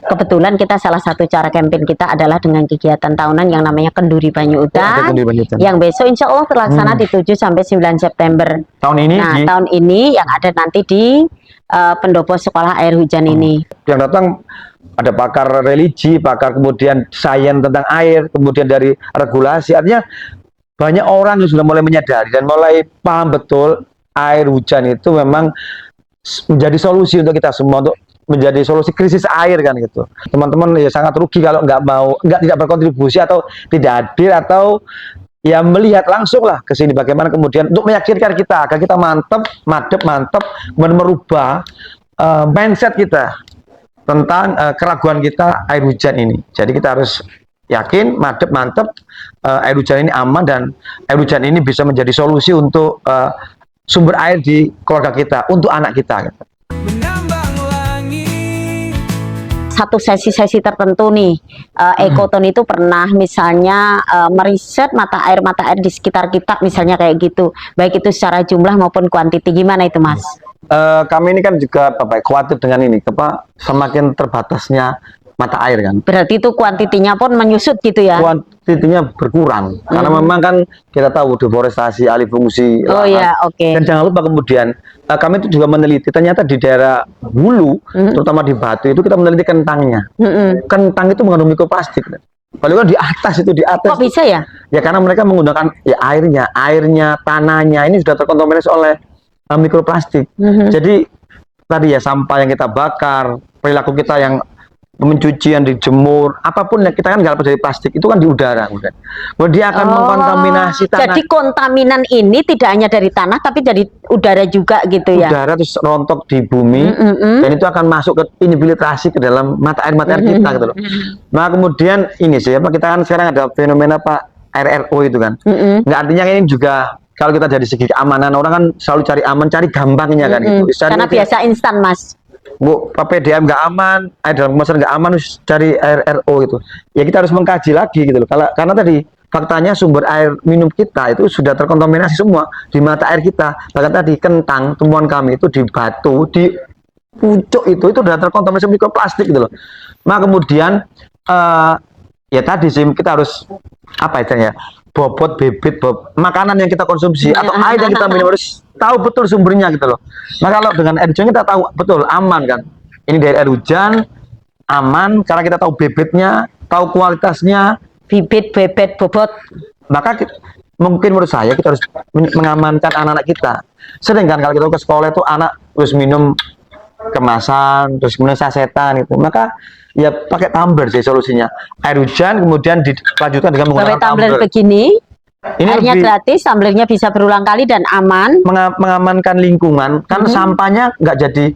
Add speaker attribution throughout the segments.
Speaker 1: kebetulan kita salah satu cara campaign kita adalah dengan kegiatan tahunan yang namanya Kenduri Banyu Udan, yang besok insya Allah terlaksana di 7 sampai 9 September
Speaker 2: tahun ini.
Speaker 1: Nah, tahun ini yang ada nanti di pendopo sekolah air hujan ini.
Speaker 2: Yang datang ada pakar religi, pakar kemudian sains tentang air, kemudian dari regulasi. Artinya banyak orang yang sudah mulai menyadari dan mulai paham betul air hujan itu memang menjadi solusi untuk kita semua, untuk menjadi solusi krisis air kan gitu. Teman-teman ya sangat rugi kalau tidak berkontribusi atau tidak hadir atau ya melihat langsung lah ke sini bagaimana kemudian untuk meyakinkan kita agar kita mantep, kemudian merubah mindset kita tentang keraguan kita air hujan ini. Jadi kita harus yakin, mantep, air hujan ini aman dan air hujan ini bisa menjadi solusi untuk sumber air di keluarga kita, untuk anak kita.
Speaker 1: Satu sesi-sesi tertentu nih, Ekoton itu pernah misalnya meriset mata air di sekitar kita, misalnya kayak gitu, baik itu secara jumlah maupun kuantiti. Gimana itu, Mas?
Speaker 2: Kami ini kan juga khawatir dengan ini, semakin terbatasnya mata air kan.
Speaker 1: Berarti itu kuantitinya pun menyusut gitu ya?
Speaker 2: Kuantitinya berkurang, karena memang kan kita tahu deforestasi, alih fungsi.
Speaker 1: Oh iya, oke.
Speaker 2: Dan jangan lupa kemudian kami itu juga meneliti, ternyata di daerah hulu, terutama di Batu itu kita meneliti kentangnya. Kentang itu mengandung mikroplastik. Kalau di atas itu, di atas.
Speaker 1: Kok bisa ya?
Speaker 2: Ya karena mereka menggunakan ya airnya, tanahnya ini sudah terkontaminasi oleh mikroplastik. Jadi tadi ya sampah yang kita bakar, perilaku kita yang mencuci, yang dijemur, apapun yang kita kan nggak dari plastik itu kan di udara, kemudian dia akan mengkontaminasi tanah.
Speaker 1: Jadi kontaminan ini tidak hanya dari tanah tapi dari udara juga gitu ya?
Speaker 2: Udara terus rontok di bumi dan itu akan masuk ke infiltrasi ke dalam mata air kita gitu loh. Nah kemudian ini sih kita kan sekarang ada fenomena RRO itu kan, nggak artinya ini juga. Kalau kita dari segi keamanan, orang kan selalu cari aman, cari gampangnya kan gitu.
Speaker 1: Karena biasa instan, Mas.
Speaker 2: Bu, PDAM nggak aman, air dalam kemasan nggak aman, harus cari RRO itu. Ya kita harus mengkaji lagi gitu loh. Karena tadi faktanya sumber air minum kita itu sudah terkontaminasi semua di mata air kita. Bahkan tadi kentang temuan kami itu di Batu, di pucuk itu sudah terkontaminasi mikroplastik gitu loh. Nah kemudian ya tadi sih kita harus apa istilahnya, bobot bibit makanan yang kita konsumsi atau air yang kita minum harus tahu betul sumbernya gitu loh. Nah kalau dengan air hujan kita tahu betul aman kan, ini dari air hujan aman karena kita tahu bibitnya, tahu kualitasnya,
Speaker 1: bibit, bebet, bobot.
Speaker 2: Maka mungkin menurut saya kita harus mengamankan anak-anak kita. Sering kan kalau kita ke sekolah itu anak terus minum kemasan, terus kemudian sasetan gitu. Maka ya pakai tumbler sih solusinya. Air hujan kemudian dilanjutkan dengan menggunakan tumbler
Speaker 1: begini.
Speaker 2: Ini
Speaker 1: airnya gratis, tumblernya bisa berulang kali dan aman.
Speaker 2: Mengamankan lingkungan, kan sampahnya nggak jadi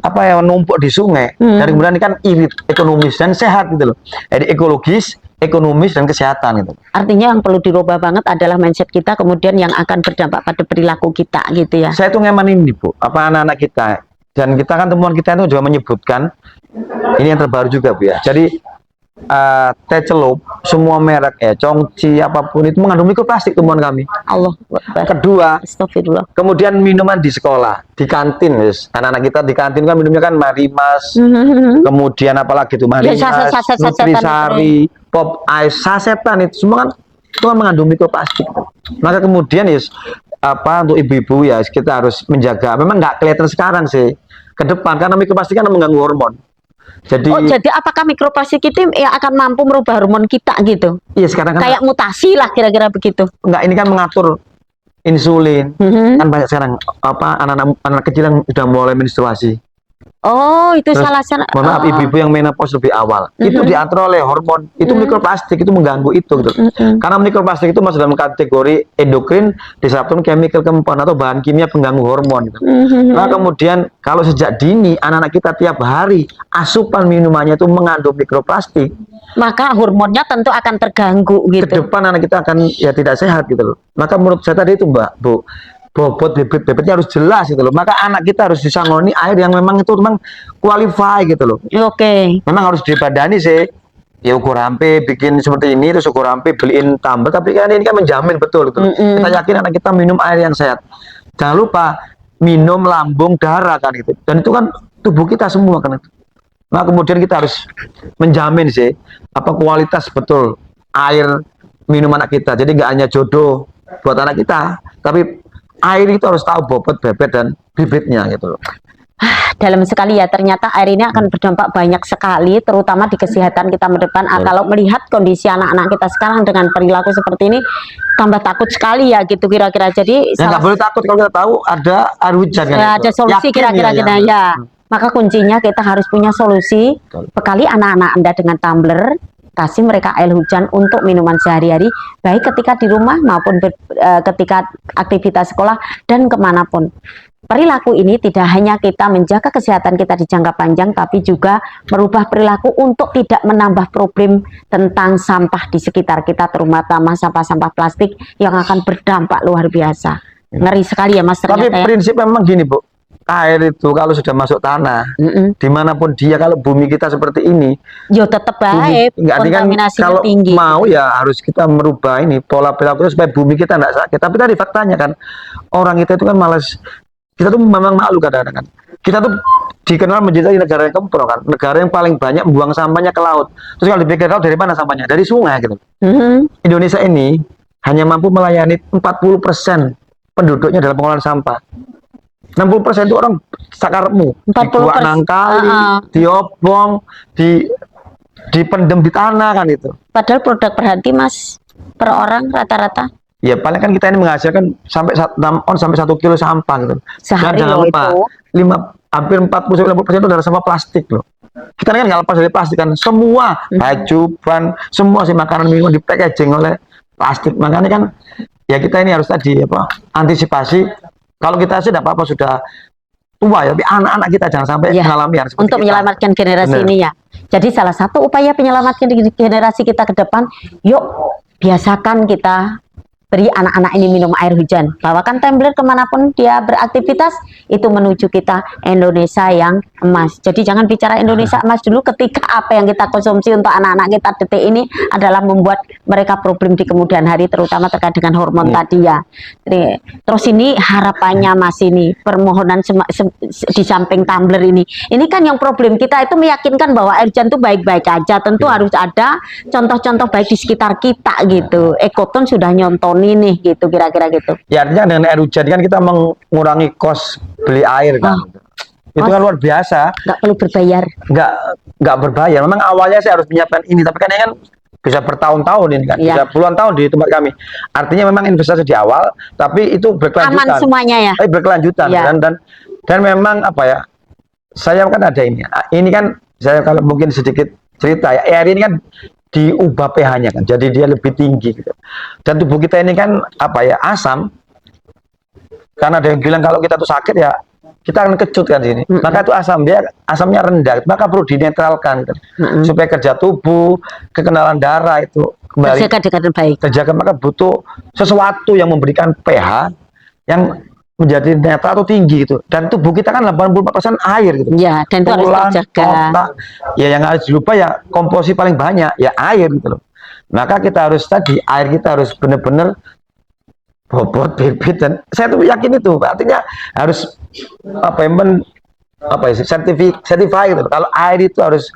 Speaker 2: apa ya numpuk di sungai. Dan kemudian ini kan irit, ekonomis dan sehat gitu loh. Jadi ekologis, ekonomis dan kesehatan gitu.
Speaker 1: Artinya yang perlu dirubah banget adalah mindset kita, kemudian yang akan berdampak pada perilaku kita gitu ya.
Speaker 2: Saya tuh ngemanin nih Bu, apa anak-anak kita. Dan kita kan temuan kita itu juga menyebutkan ini yang terbaru juga Bu ya. Jadi teh celup semua merek ya, Chongqing apapun itu mengandung mikroplastik temuan kami.
Speaker 1: Allah.
Speaker 2: Kedua,
Speaker 1: astagfirullah.
Speaker 2: Kemudian minuman di sekolah, di kantin, anak-anak kita di kantin kan minumnya kan Marimas, kemudian apalagi itu Marimas, Nutrisari, Pop Ice, sasetan itu semua kan itu kan mengandung mikroplastik. Maka kemudian untuk ibu-ibu ya kita harus menjaga. Memang nggak kelihatan sekarang sih ke depan karena mikroplastik kan mengganggu hormon. Jadi
Speaker 1: apakah mikroplastik itu ya akan mampu merubah hormon kita gitu?
Speaker 2: Iya sekarang kan
Speaker 1: kayak mutasi lah kira-kira begitu.
Speaker 2: Enggak, ini kan mengatur insulin. Kan banyak sekarang anak kecil yang sudah mulai menstruasi.
Speaker 1: Oh, itu
Speaker 2: terus,
Speaker 1: salah.
Speaker 2: Mohon maaf, ibu-ibu yang menopause lebih awal. Itu diatur oleh hormon. Itu mikroplastik itu mengganggu itu gitu. Karena mikroplastik itu masuk dalam kategori endokrin disruptor chemical compound atau bahan kimia pengganggu hormon gitu. Nah, kemudian kalau sejak dini anak-anak kita tiap hari asupan minumannya itu mengandung mikroplastik,
Speaker 1: maka hormonnya tentu akan terganggu gitu.
Speaker 2: Ke depan anak kita akan ya tidak sehat gitu loh. Maka menurut saya tadi itu Mbak, Bu, bobot bibit-bibitnya harus jelas gitu loh. Maka anak kita harus disangoni air yang memang itu memang qualify gitu loh.
Speaker 1: Oke.
Speaker 2: Memang harus dibadani sih. Ya ukur rampe bikin seperti ini, terus ukur rampe beliin tumbler, tapi kan ini kan menjamin betul gitu. Kita yakin anak kita minum air yang sehat. Jangan lupa minum lambung darah kan gitu. Dan itu kan tubuh kita semua kan itu. Nah, kemudian kita harus menjamin sih apa kualitas betul air minum anak kita. Jadi nggak hanya jodoh buat anak kita, tapi air itu harus tahu bobot, bebet dan bibitnya gitu loh.
Speaker 1: Dalam sekali ya, ternyata air ini akan berdampak banyak sekali, terutama di kesehatan kita ke depan. Kalau melihat kondisi anak-anak kita sekarang dengan perilaku seperti ini, tambah takut sekali ya gitu kira-kira. Jadi
Speaker 2: Ya nggak boleh takut kalau kita tahu ada air hujan kan.
Speaker 1: ya,
Speaker 2: itu.
Speaker 1: ada solusi
Speaker 2: Yakin
Speaker 1: kira-kira kita
Speaker 2: ya.
Speaker 1: ya. Maka kuncinya kita harus punya solusi.
Speaker 2: Betul.
Speaker 1: Bekali anak-anak Anda dengan tumbler, kasih mereka air hujan untuk minuman sehari-hari, baik ketika di rumah maupun ketika aktivitas sekolah dan kemanapun. Perilaku ini tidak hanya kita menjaga kesehatan kita di jangka panjang, tapi juga merubah perilaku untuk tidak menambah problem tentang sampah di sekitar kita, terutama sampah-sampah plastik yang akan berdampak luar biasa. Ngeri sekali ya Mas,
Speaker 2: Tapi
Speaker 1: ternyata ya.
Speaker 2: prinsip memang gini Bu, air itu kalau sudah masuk tanah, dimanapun dia, kalau bumi kita seperti ini,
Speaker 1: Yo tetap baik,
Speaker 2: nggak kan
Speaker 1: kontaminasinya
Speaker 2: kalau
Speaker 1: tinggi.
Speaker 2: mau ya harus kita merubah ini pola perilaku supaya bumi kita tidak sakit. Tapi tadi faktanya kan orang kita itu kan malas. Kita tuh memang malu kadang-kadang kan. Kita tuh dikenal menjadi negara yang kempro kan, negara yang paling banyak membuang sampahnya ke laut. Terus kalau dipikir laut dari mana sampahnya? Dari sungai gitu. Indonesia ini hanya mampu melayani 40% penduduknya dalam pengolahan sampah. 60% itu orang sakarmu,
Speaker 1: 40%.
Speaker 2: dibuat nang kali, diobong, dipendem di tanah kan itu.
Speaker 1: Padahal produk berhenti Mas, per orang rata-rata.
Speaker 2: Ya paling kan kita ini menghasilkan sampai 6 on sampai 1 kilo sampah gitu.
Speaker 1: Sehari
Speaker 2: Dan jangan
Speaker 1: loh
Speaker 2: lupa,
Speaker 1: itu.
Speaker 2: hampir 40-50% itu adalah sampah plastik loh. Kita kan nggak lepas dari plastik kan. Semua baju, ban, semua sih makanan minuman di packaging oleh plastik. Makanya kan ya kita ini harus tadi apa antisipasi. Kalau kita sih tidak apa-apa sudah tua ya, tapi anak-anak kita jangan sampai mengalami yang seperti
Speaker 1: untuk
Speaker 2: kita.
Speaker 1: menyelamatkan generasi
Speaker 2: Bener.
Speaker 1: ini ya. Jadi salah satu upaya penyelamatkan generasi kita ke depan, yuk biasakan kita beri anak-anak ini minum air hujan. Bawakan tumbler kemanapun dia beraktivitas, itu menuju kita Indonesia yang emas. Jadi jangan bicara Indonesia emas dulu ketika apa yang kita konsumsi untuk anak-anak kita detik ini adalah membuat mereka problem di kemudian hari, terutama terkait dengan hormon tadi ya. Terus ini harapannya Mas, ini permohonan di samping tumbler ini kan yang problem kita itu meyakinkan bahwa air hujan itu baik-baik aja. Tentu harus ada contoh-contoh baik di sekitar kita gitu. Ekoton sudah nyonton ini gitu, kira-kira gitu.
Speaker 2: Ya artinya dengan air hujan kan kita mengurangi kos beli air kan. Itu kan luar biasa.
Speaker 1: Nggak perlu berbayar.
Speaker 2: Nggak berbayar. Memang awalnya saya harus menyiapkan ini, tapi kan ini kan bisa bertahun-tahun ini kan, bisa puluhan tahun di tempat kami. Artinya memang investasi di awal, tapi itu berkelanjutan.
Speaker 1: Aman semuanya ya.
Speaker 2: Tapi berkelanjutan dan memang apa ya? Saya kan ada ini. Ini kan saya kalau mungkin sedikit cerita ya. Air ini kan diubah pH-nya kan, jadi dia lebih tinggi gitu. Dan tubuh kita ini kan apa ya, asam. Karena ada yang bilang kalau kita tuh sakit ya kita akan kecut kan sini. Maka itu asamnya rendah, maka perlu dinetralkan gitu. Supaya kerja tubuh, kekenalan darah itu kembali
Speaker 1: Terjaga dengan baik.
Speaker 2: terjaga. Maka butuh sesuatu yang memberikan pH yang menjadi netral atau tinggi gitu. Dan tubuh kita kan 84% air gitu.
Speaker 1: Ya, dan itu harus
Speaker 2: Tulang,
Speaker 1: terjaga.
Speaker 2: otak, ya yang harus lupa ya komposisi paling banyak ya air gitu loh. Maka kita harus tadi air kita harus benar-benar bobot, bibit, dan saya tuh yakin itu artinya harus apa ya certify gitu. Kalau air itu harus,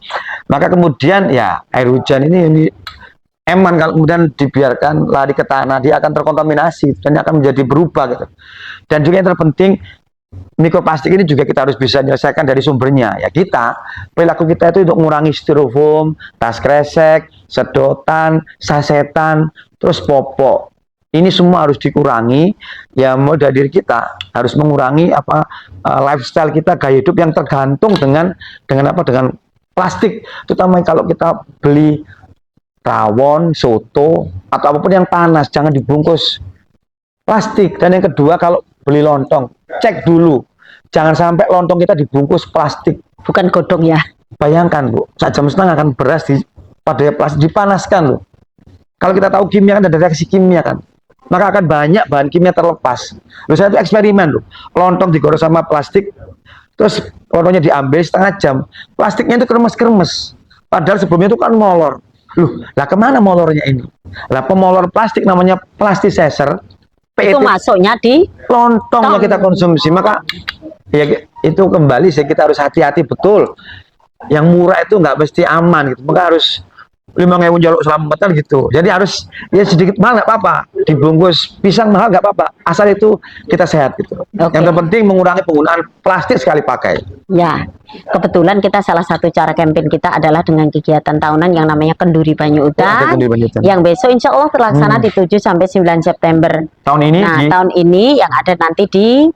Speaker 2: maka kemudian ya air hujan ini eman kalau kemudian dibiarkan lari ke tanah, dia akan terkontaminasi dan akan menjadi berubah gitu. Dan juga yang terpenting, mikroplastik ini juga kita harus bisa menyelesaikan dari sumbernya. Ya perilaku kita itu untuk mengurangi styrofoam, tas kresek, sedotan, sasetan, terus popok. Ini semua harus dikurangi. Ya mulai dari diri kita harus mengurangi lifestyle kita, gaya hidup yang tergantung dengan plastik. Terutama kalau kita beli rawon, soto, atau apapun yang panas, jangan dibungkus plastik. Dan yang kedua, kalau beli lontong, cek dulu, jangan sampai lontong kita dibungkus plastik.
Speaker 1: Bukan godong ya.
Speaker 2: Bayangkan Bu, 1,5 jam kan beras pada plastik dipanaskan loh. Kalau kita tahu kimia kan ada reaksi kimia kan, maka akan banyak bahan kimia terlepas. Lalu saya itu eksperimen loh, lontong digoreng sama plastik, terus lontongnya diambil setengah jam, plastiknya itu kremes-kremes. Padahal sebelumnya itu kan molor. Loh, lah kemana molornya ini? Lah pemolor plastik namanya plasticizer.
Speaker 1: Itu masuknya di
Speaker 2: lontong yang kita konsumsi. Maka ya itu kembali sih kita harus hati-hati betul. yang murah itu nggak mesti aman gitu, maka harus 5.000 jaluk selamatan gitu. Jadi harus ya sedikit mahal nggak apa-apa, dibungkus pisang mahal nggak apa-apa, asal itu kita sehat gitu.
Speaker 1: Oke.
Speaker 2: Yang terpenting mengurangi penggunaan plastik sekali pakai.
Speaker 1: Ya, kebetulan kita salah satu cara campaign kita adalah dengan kegiatan tahunan yang namanya Kenduri Banyu
Speaker 2: Ada
Speaker 1: Udan,
Speaker 2: Kenduri Banyu Udan.
Speaker 1: yang besok insya Allah terlaksana di 7 sampai 9 September.
Speaker 2: Tahun ini
Speaker 1: Nah, tahun ini yang ada nanti di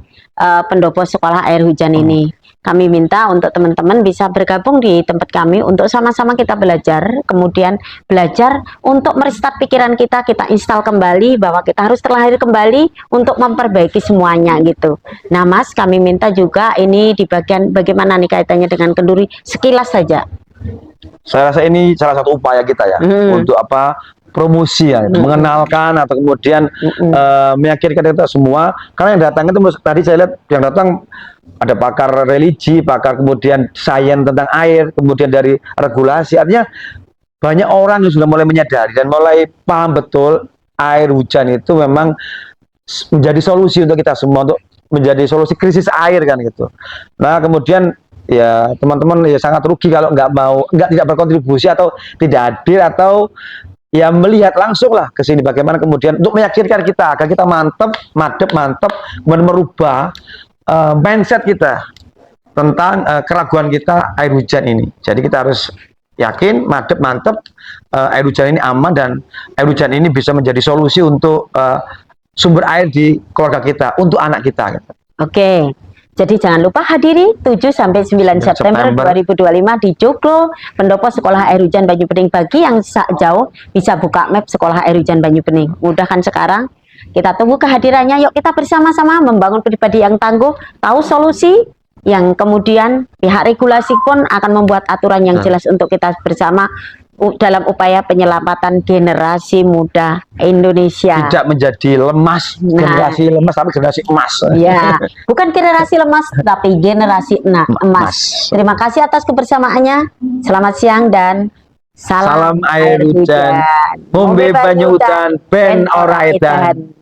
Speaker 1: pendopo sekolah air hujan ini. Kami minta untuk teman-teman bisa bergabung di tempat kami untuk sama-sama kita belajar, kemudian belajar untuk merestart pikiran kita install kembali bahwa kita harus terlahir kembali untuk memperbaiki semuanya gitu. Nah, Mas, kami minta juga ini di bagian bagaimana nih kaitannya dengan kenduri, sekilas saja.
Speaker 2: saya rasa ini salah satu upaya kita ya untuk apa, promosi ya, mengenalkan atau kemudian meyakinkan kita semua, karena yang datang itu tadi saya lihat yang datang ada pakar religi, pakar kemudian sains tentang air, kemudian dari regulasi, artinya banyak orang yang sudah mulai menyadari dan mulai paham betul air hujan itu memang menjadi solusi untuk kita semua, untuk menjadi solusi krisis air kan gitu. Nah kemudian ya teman-teman ya sangat rugi kalau tidak berkontribusi atau tidak hadir atau ya melihat langsung lah ke sini bagaimana kemudian untuk meyakinkan kita agar kita mantep, mantep, kemudian merubah mindset kita tentang keraguan kita air hujan ini. Jadi kita harus yakin, mantep, air hujan ini aman dan air hujan ini bisa menjadi solusi untuk sumber air di keluarga kita, untuk anak kita. Gitu.
Speaker 1: Oke. Jadi jangan lupa hadiri 7 sampai 9 September 2025 di Joglo, pendopo sekolah air hujan Banyu Bening. Bagi yang jauh bisa buka map sekolah air hujan Banyu Bening. Mudah kan sekarang? Kita tunggu kehadirannya. Yuk kita bersama-sama membangun pribadi yang tangguh, tahu solusi, yang kemudian pihak regulasi pun akan membuat aturan yang jelas untuk kita bersama dalam upaya penyelamatan generasi muda Indonesia.
Speaker 2: Tidak menjadi lemas, generasi lemas tapi generasi emas.
Speaker 1: Ya, bukan generasi lemas tapi generasi emas. Terima kasih atas kebersamaannya. Selamat siang dan
Speaker 2: salam air hujan. Mombe Banyu Udan ben ora edan.